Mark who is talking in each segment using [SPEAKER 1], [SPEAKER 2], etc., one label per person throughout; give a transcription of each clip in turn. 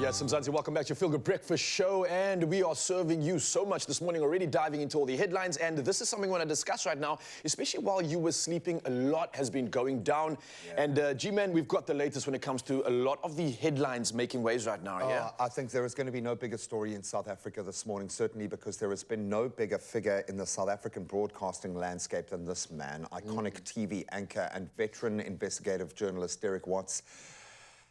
[SPEAKER 1] Yes, Mzansi, welcome back to your Feel Good Breakfast Show, and we are serving you so much this morning, already diving into all the headlines, and this is something we want to discuss right now, especially while you were sleeping. A lot has been going down, and G-Man, we've got the latest when it comes to a lot of the headlines making waves right now,
[SPEAKER 2] I think there is going to be no bigger story in South Africa this morning, certainly because there has been no bigger figure in the South African broadcasting landscape than this man. Iconic TV anchor and veteran investigative journalist Derek Watts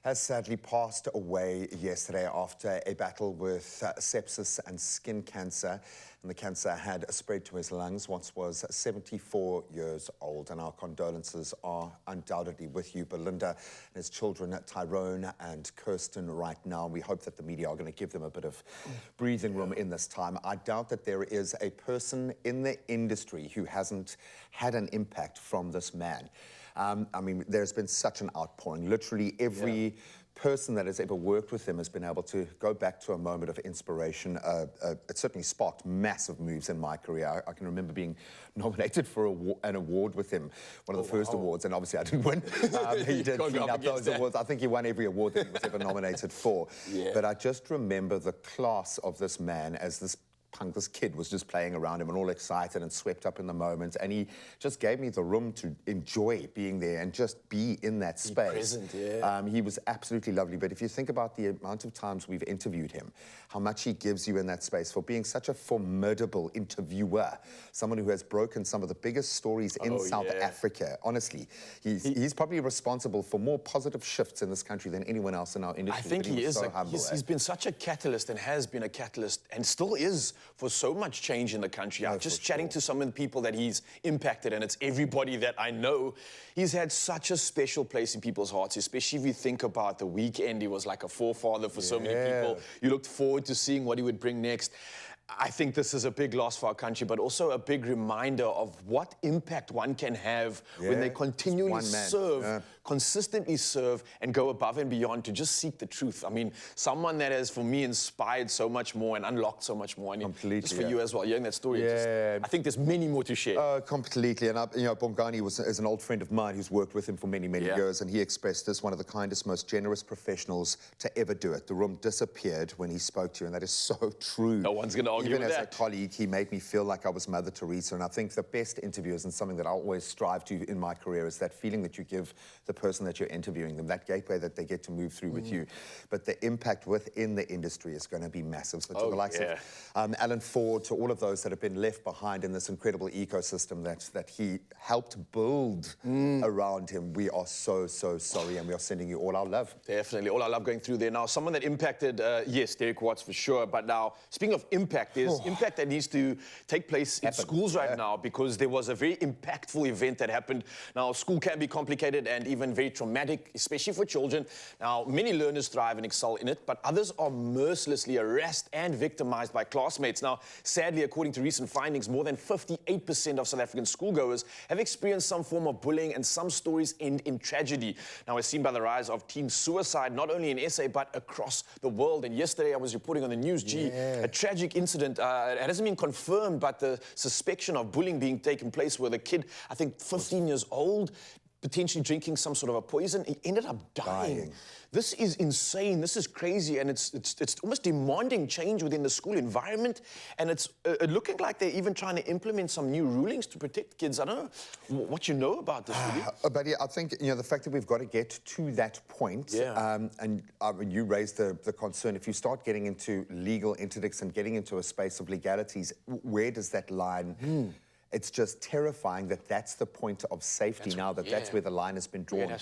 [SPEAKER 2] has sadly passed away yesterday after a battle with sepsis and skin cancer. And the cancer had spread to his lungs. Watts was 74 years old, and our condolences are undoubtedly with you, Belinda, and his children, Tyrone and Kirsten, right now. We hope that the media are going to give them a bit of breathing room in this time. I doubt that there is a person in the industry who hasn't had an impact from this man. I mean, there's been such an outpouring. Literally every person that has ever worked with him has been able to go back to a moment of inspiration. It certainly sparked massive moves in my career. I can remember being nominated for an award with him, one of the first awards, and obviously I didn't win. He did clean up those awards. I think he won every award that he was ever nominated for. But I just remember the class of this man as this kid was just playing around him and all excited and swept up in the moment, and he just gave me the room to enjoy being there and just be in that space. Present, he was absolutely lovely. But if you think about the amount of times we've interviewed him, how much he gives you in that space for being such a formidable interviewer, someone who has broken some of the biggest stories in South Africa. Honestly, he's probably responsible for more positive shifts in this country than anyone else in our industry.
[SPEAKER 1] I think he is. He's been such a catalyst and has been a catalyst and still is for so much change in the country. I'm just chatting to some of the people that he's impacted, and it's everybody that I know. He's had such a special place in people's hearts, especially if you think about the weekend. He was like a forefather for so many people. You looked forward to seeing what he would bring next. I think this is a big loss for our country, but also a big reminder of what impact one can have when they continually serve, consistently serve, and go above and beyond to just seek the truth. I mean, someone that has, for me, inspired so much more and unlocked so much more. And completely. Just for you as well, hearing that story, I think there's many more to share.
[SPEAKER 2] Completely. And, you know, Bongani is an old friend of mine who's worked with him for many, many years, and he expressed as one of the kindest, most generous professionals to ever do it. The room disappeared when he spoke to you, and that is so true.
[SPEAKER 1] No one's going to argue
[SPEAKER 2] Even
[SPEAKER 1] with
[SPEAKER 2] as
[SPEAKER 1] that.
[SPEAKER 2] a colleague, he made me feel like I was Mother Teresa, and I think the best interviews, and something that I always strive to in my career, is that feeling that you give the person that you're interviewing them, that gateway that they get to move through with you. But the impact within the industry is going to be massive. So to the likes of Alan Ford, to all of those that have been left behind in this incredible ecosystem that he helped build around him, we are so, so sorry, and we are sending you all our love.
[SPEAKER 1] Definitely, all our love going through there. Now, someone that impacted, yes, Derek Watts for sure, but now, speaking of impact, there's impact that needs to take place in schools right now, because there was a very impactful event that happened. Now, school can be complicated and even very traumatic, especially for children. Now, many learners thrive and excel in it, but others are mercilessly harassed and victimized by classmates. Now, sadly, according to recent findings, more than 58% of South African schoolgoers have experienced some form of bullying, and some stories end in tragedy. Now, as seen by the rise of teen suicide, not only in SA, but across the world. And yesterday, I was reporting on the news, a tragic incident. It hasn't been confirmed, but the suspicion of bullying being taken place where the kid, I think 15 years old, potentially drinking some sort of a poison, he ended up dying. This is insane. This is crazy, and it's almost demanding change within the school environment, and it's looking like they're even trying to implement some new rulings to protect kids. I don't know what you know about this, really.
[SPEAKER 2] But yeah, I think, you know, the fact that we've got to get to that point, and when you raised the concern, if you start getting into legal interdicts and getting into a space of legalities, where does that line... It's just terrifying that that's the point of safety now, that's where the line has been drawn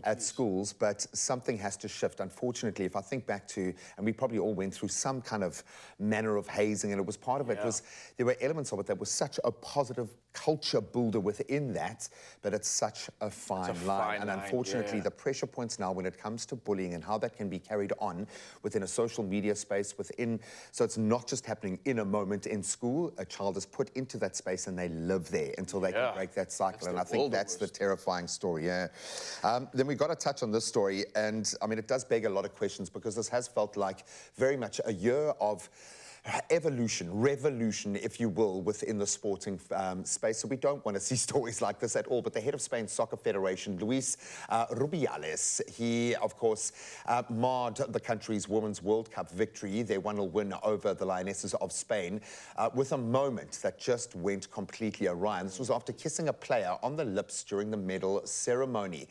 [SPEAKER 2] at schools. But something has to shift. Unfortunately, if I think back to, and we probably all went through some kind of manner of hazing, and it was part of it was, there were elements of it that was such a positive culture builder within that, but it's such a fine line. And unfortunately, the pressure points now when it comes to bullying and how that can be carried on within a social media space, so it's not just happening in a moment in school. A child is put into that space and they live there until they can break that cycle. And I think that's the terrifying story, Then we've got to touch on this story, and I mean, it does beg a lot of questions, because this has felt like very much a year of evolution, revolution, if you will, within the sporting space. So we don't want to see stories like this at all. But the head of Spain's Soccer Federation, Rubiales, he, of course, marred the country's Women's World Cup victory, their 1-0 win over the Lionesses of Spain, with a moment that just went completely awry. And this was after kissing a player on the lips during the medal ceremony.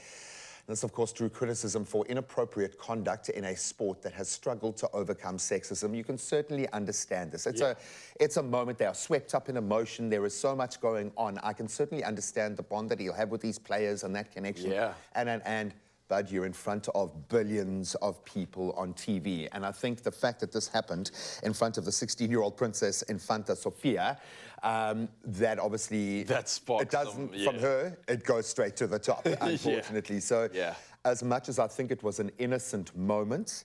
[SPEAKER 2] This, of course, drew criticism for inappropriate conduct in a sport that has struggled to overcome sexism. You can certainly understand this. It's a moment. They are swept up in emotion. There is so much going on. I can certainly understand the bond that he'll have with these players and that connection.
[SPEAKER 1] Yeah.
[SPEAKER 2] But you're in front of billions of people on TV. And I think the fact that this happened in front of the 16-year-old princess Infanta Sofia, that obviously...
[SPEAKER 1] That sparks
[SPEAKER 2] it doesn't,
[SPEAKER 1] some,
[SPEAKER 2] from her, it goes straight to the top, unfortunately. So as much as I think it was an innocent moment,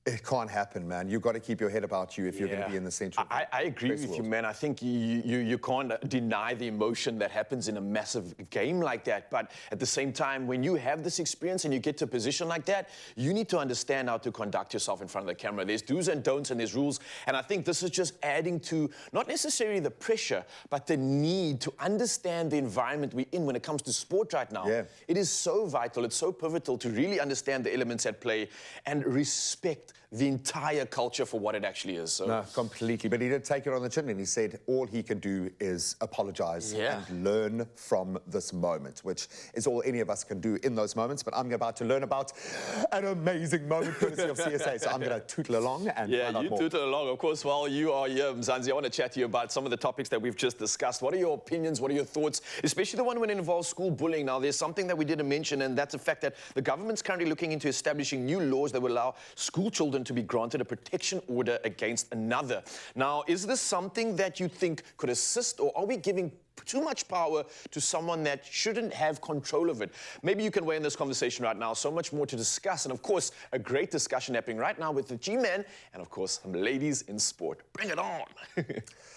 [SPEAKER 2] it can't happen, man. You've got to keep your head about you if you're going to be in the central.
[SPEAKER 1] I agree with you, man. I think you can't deny the emotion that happens in a massive game like that. But at the same time, when you have this experience and you get to a position like that, you need to understand how to conduct yourself in front of the camera. There's do's and don'ts and there's rules. And I think this is just adding to not necessarily the pressure, but the need to understand the environment we're in when it comes to sport right now.
[SPEAKER 2] Yeah.
[SPEAKER 1] It is so vital. It's so pivotal to really understand the elements at play and respect the entire culture for what it actually is. So.
[SPEAKER 2] No, completely. But he did take it on the chin and he said all he can do is apologize and learn from this moment, which is all any of us can do in those moments. But I'm about to learn about an amazing moment courtesy of CSA. So I'm going to tootle along and find out more.
[SPEAKER 1] Tootle along. Of course, while you are here, Mzansi, I want to chat to you about some of the topics that we've just discussed. What are your opinions? What are your thoughts? Especially the one when it involves school bullying. Now, there's something that we didn't mention, and that's the fact that the government's currently looking into establishing new laws that will allow school children to be granted a protection order against another. Now, is this something that you think could assist, or are we giving too much power to someone that shouldn't have control of it? Maybe you can weigh in this conversation right now. So much more to discuss. And of course, a great discussion happening right now with the G-Man and of course, some ladies in sport. Bring it on.